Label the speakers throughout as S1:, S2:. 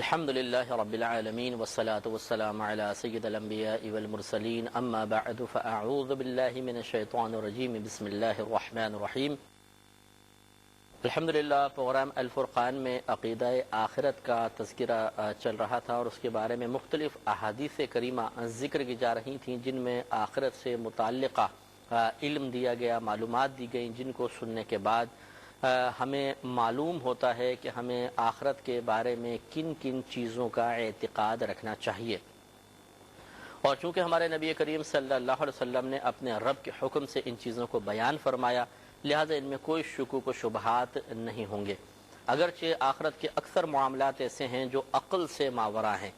S1: الحمد للہ رب العالمین والصلاة والسلام علی سید الانبیاء والمرسلین اما بعد فاعوذ باللہ من الشیطان الرجیم بسم اللہ الرحمن الرحیم۔ الحمدللہ پروگرام الفرقان میں عقیدہ آخرت کا تذکرہ چل رہا تھا اور اس کے بارے میں مختلف احادیث کریمہ ذکر کی جا رہی تھیں جن میں آخرت سے متعلقہ علم دیا گیا، معلومات دی گئیں جن کو سننے کے بعد ہمیں معلوم ہوتا ہے کہ ہمیں آخرت کے بارے میں کن کن چیزوں کا اعتقاد رکھنا چاہیے۔ اور چونکہ ہمارے نبی کریم صلی اللہ علیہ وسلم نے اپنے رب کے حکم سے ان چیزوں کو بیان فرمایا، لہٰذا ان میں کوئی شکوک و شبہات نہیں ہوں گے۔ اگرچہ آخرت کے اکثر معاملات ایسے ہیں جو عقل سے ماوراء ہیں،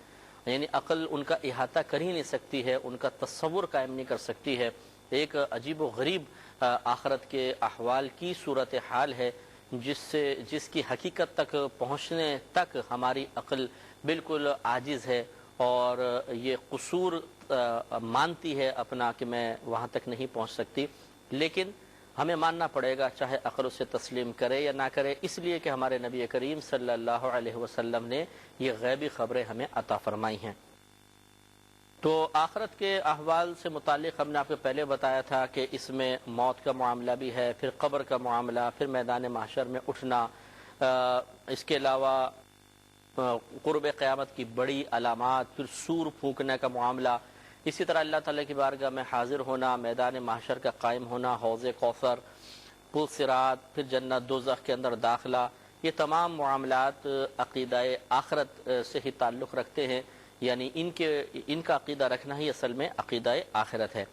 S1: یعنی عقل ان کا احاطہ کر ہی نہیں سکتی ہے، ان کا تصور قائم نہیں کر سکتی ہے۔ ایک عجیب و غریب آخرت کے احوال کی صورتحال ہے جس کی حقیقت تک پہنچنے تک ہماری عقل بالکل عاجز ہے اور یہ قصور مانتی ہے اپنا کہ میں وہاں تک نہیں پہنچ سکتی، لیکن ہمیں ماننا پڑے گا چاہے عقل اسے تسلیم کرے یا نہ کرے، اس لیے کہ ہمارے نبی کریم صلی اللہ علیہ وسلم نے یہ غیبی خبریں ہمیں عطا فرمائی ہیں۔ تو آخرت کے احوال سے متعلق ہم نے آپ کو پہلے بتایا تھا کہ اس میں موت کا معاملہ بھی ہے، پھر قبر کا معاملہ، پھر میدان محشر میں اٹھنا، اس کے علاوہ قرب قیامت کی بڑی علامات، پھر سور پھونکنے کا معاملہ، اسی طرح اللہ تعالیٰ کی بارگاہ میں حاضر ہونا، میدان محشر کا قائم ہونا، حوض کوثر، پل صراط، پھر جنت دوزخ کے اندر داخلہ، یہ تمام معاملات عقیدہ آخرت سے ہی تعلق رکھتے ہیں، یعنی ان کا عقیدہ رکھنا ہی اصل میں عقیدہ آخرت ہے۔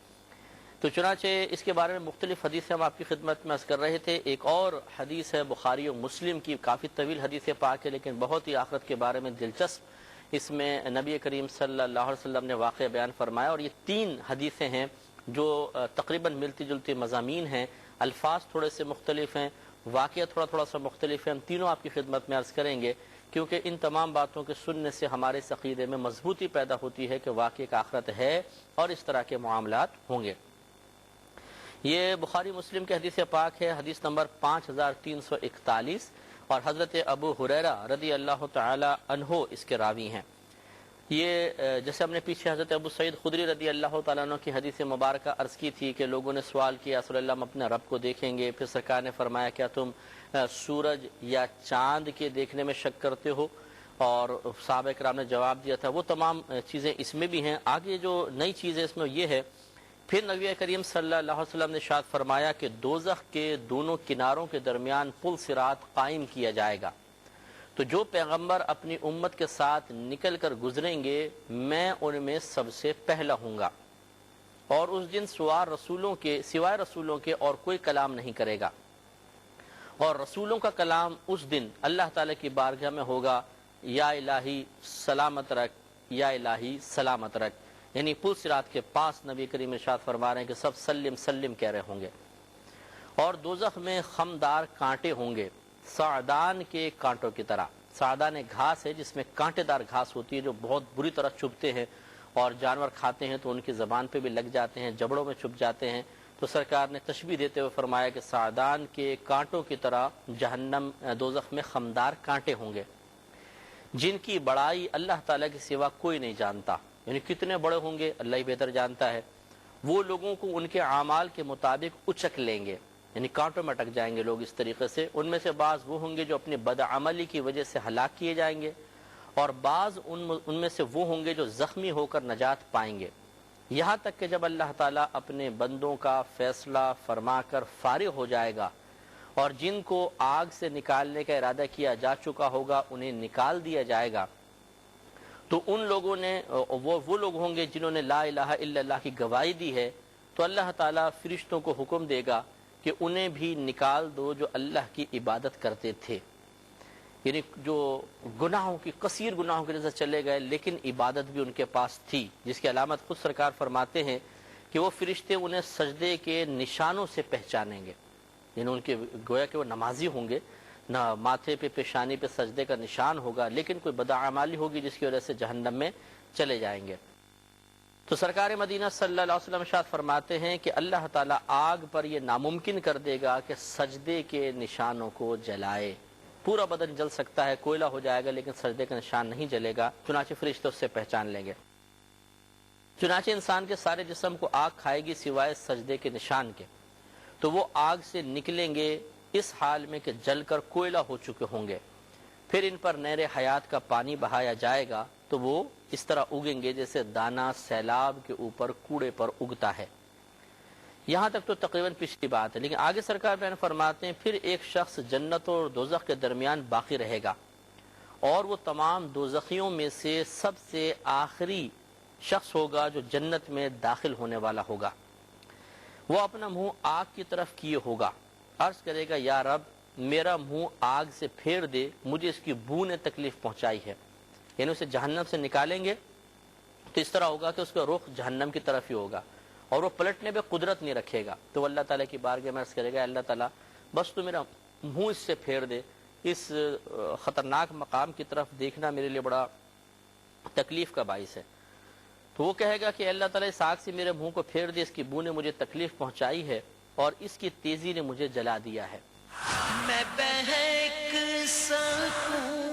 S1: تو چنانچہ اس کے بارے میں مختلف حدیثیں ہم آپ کی خدمت میں عرض کر رہے تھے۔ ایک اور حدیث ہے بخاری و مسلم کی، کافی طویل حدیث پاک ہے لیکن بہت ہی آخرت کے بارے میں دلچسپ، اس میں نبی کریم صلی اللہ علیہ وسلم نے واقعہ بیان فرمایا، اور یہ تین حدیثیں ہیں جو تقریباً ملتی جلتی مضامین ہیں، الفاظ تھوڑے سے مختلف ہیں، واقعہ تھوڑا سا مختلف ہے، ہم تینوں آپ کی خدمت میں عرض کریں گے کیونکہ ان تمام باتوں کے سننے سے ہمارے عقیدے میں مضبوطی پیدا ہوتی ہے کہ واقعی ایک آخرت ہے اور اس طرح کے معاملات ہوں گے۔ یہ بخاری مسلم کے حدیث پاک ہے، حدیث نمبر 5341، اور حضرت ابو ہریرہ رضی اللہ تعالی عنہ اس کے راوی ہیں۔ یہ جیسے ہم نے پیچھے حضرت ابو سعید خدری رضی اللہ تعالیٰ عنہ کی حدیث مبارکہ عرض کی تھی کہ لوگوں نے سوال کیا صلی اللہ ہم اپنے رب کو دیکھیں گے، پھر سرکار نے فرمایا کیا تم سورج یا چاند کے دیکھنے میں شک کرتے ہو؟ اور صحابہ کرام نے جواب دیا تھا وہ تمام چیزیں اس میں بھی ہیں۔ آگے جو نئی چیز ہے اس میں یہ ہے، پھر نبی کریم صلی اللہ علیہ وسلم نے ارشاد فرمایا کہ دوزخ کے دونوں کناروں کے درمیان پل صراط قائم کیا جائے گا، تو جو پیغمبر اپنی امت کے ساتھ نکل کر گزریں گے میں ان میں سب سے پہلا ہوں گا، اور اس دن سوائے رسولوں کے اور کوئی کلام نہیں کرے گا، اور رسولوں کا کلام اس دن اللہ تعالیٰ کی بارگاہ میں ہوگا یا الہی سلامت رکھ، یا الہی سلامت رکھ، یعنی پل صراط کے پاس نبی کریم ارشاد فرما رہے ہیں کہ سب سلم سلم کہہ رہے ہوں گے۔ اور دوزخ میں خمدار کانٹے ہوں گے، سعدان کے کانٹوں کی طرح۔ سعدان ایک گھاس ہے جس میں کانٹے دار گھاس ہوتی ہے جو بہت بری طرح چبھتے ہیں، اور جانور کھاتے ہیں تو ان کی زبان پہ بھی لگ جاتے ہیں، جبڑوں میں چبھ جاتے ہیں۔ تو سرکار نے تشبیہ دیتے ہوئے فرمایا کہ سعدان کے کانٹوں کی طرح جہنم دوزخ میں خمدار کانٹے ہوں گے جن کی بڑائی اللہ تعالیٰ کے سوا کوئی نہیں جانتا، یعنی کتنے بڑے ہوں گے اللہ ہی بہتر جانتا ہے۔ وہ لوگوں کو ان کے اعمال کے مطابق اچک لیں گے، یعنی کانٹوں میں اٹک جائیں گے لوگ اس طریقے سے۔ ان میں سے بعض وہ ہوں گے جو اپنی بدعملی کی وجہ سے ہلاک کیے جائیں گے، اور بعض ان میں سے وہ ہوں گے جو زخمی ہو کر نجات پائیں گے، یہاں تک کہ جب اللہ تعالیٰ اپنے بندوں کا فیصلہ فرما کر فارغ ہو جائے گا اور جن کو آگ سے نکالنے کا ارادہ کیا جا چکا ہوگا انہیں نکال دیا جائے گا، تو ان لوگوں نے وہ لوگ ہوں گے جنہوں نے لا الہ الا اللہ کی گواہی دی ہے، تو اللہ تعالیٰ فرشتوں کو حکم دے گا کہ انہیں بھی نکال دو جو اللہ کی عبادت کرتے تھے، یعنی جو گناہوں کی کثیر گناہوں کی وجہ سے چلے گئے لیکن عبادت بھی ان کے پاس تھی، جس کی علامت خود سرکار فرماتے ہیں کہ وہ فرشتے انہیں سجدے کے نشانوں سے پہچانیں گے، یعنی ان کے گویا کہ وہ نمازی ہوں گے، نہ ماتھے پہ پیشانی پہ سجدے کا نشان ہوگا، لیکن کوئی بدعمالی ہوگی جس کی وجہ سے جہنم میں چلے جائیں گے۔ تو سرکار مدینہ صلی اللہ علیہ وسلم ارشاد فرماتے ہیں کہ اللہ تعالیٰ آگ پر یہ ناممکن کر دے گا کہ سجدے کے نشانوں کو جلائے، پورا بدن جل سکتا ہے، کوئلہ ہو جائے گا لیکن سجدے کا نشان نہیں جلے گا، چنانچہ فرشتے اس سے پہچان لیں گے۔ چنانچہ انسان کے سارے جسم کو آگ کھائے گی سوائے سجدے کے نشان کے، تو وہ آگ سے نکلیں گے اس حال میں کہ جل کر کوئلہ ہو چکے ہوں گے، پھر ان پر نہر حیات کا پانی بہایا جائے گا تو وہ اس طرح اگیں گے جیسے دانہ سیلاب کے اوپر کوڑے پر اگتا ہے۔ یہاں تک تو تقریباً پچھلی بات ہے، لیکن آگے سرکار بیان فرماتے ہیں پھر ایک شخص جنت اور دوزخ کے درمیان باقی رہے گا، اور وہ تمام دوزخیوں میں سے سب سے آخری شخص ہوگا جو جنت میں داخل ہونے والا ہوگا۔ وہ اپنا منہ آگ کی طرف کیے ہوگا، عرض کرے گا یا رب میرا منہ آگ سے پھیر دے، مجھے اس کی بو نے تکلیف پہنچائی ہے۔ یعنی اسے جہنم سے نکالیں گے تو اس طرح ہوگا کہ اس کا رخ جہنم کی طرف ہی ہوگا، اور وہ پلٹنے پہ قدرت نہیں رکھے گا، تو اللہ تعالیٰ کی بارگاہ میں عرض کرے گا اللہ تعالیٰ بس تو میرا منہ اس سے پھیر دے، اس خطرناک مقام کی طرف دیکھنا میرے لیے بڑا تکلیف کا باعث ہے۔ تو وہ کہے گا کہ اللہ تعالیٰ اس آگ سے میرے منہ کو پھیر دے، اس کی بو نے مجھے تکلیف پہنچائی ہے اور اس کی تیزی نے مجھے جلا دیا ہے۔
S2: میں بہک سکوں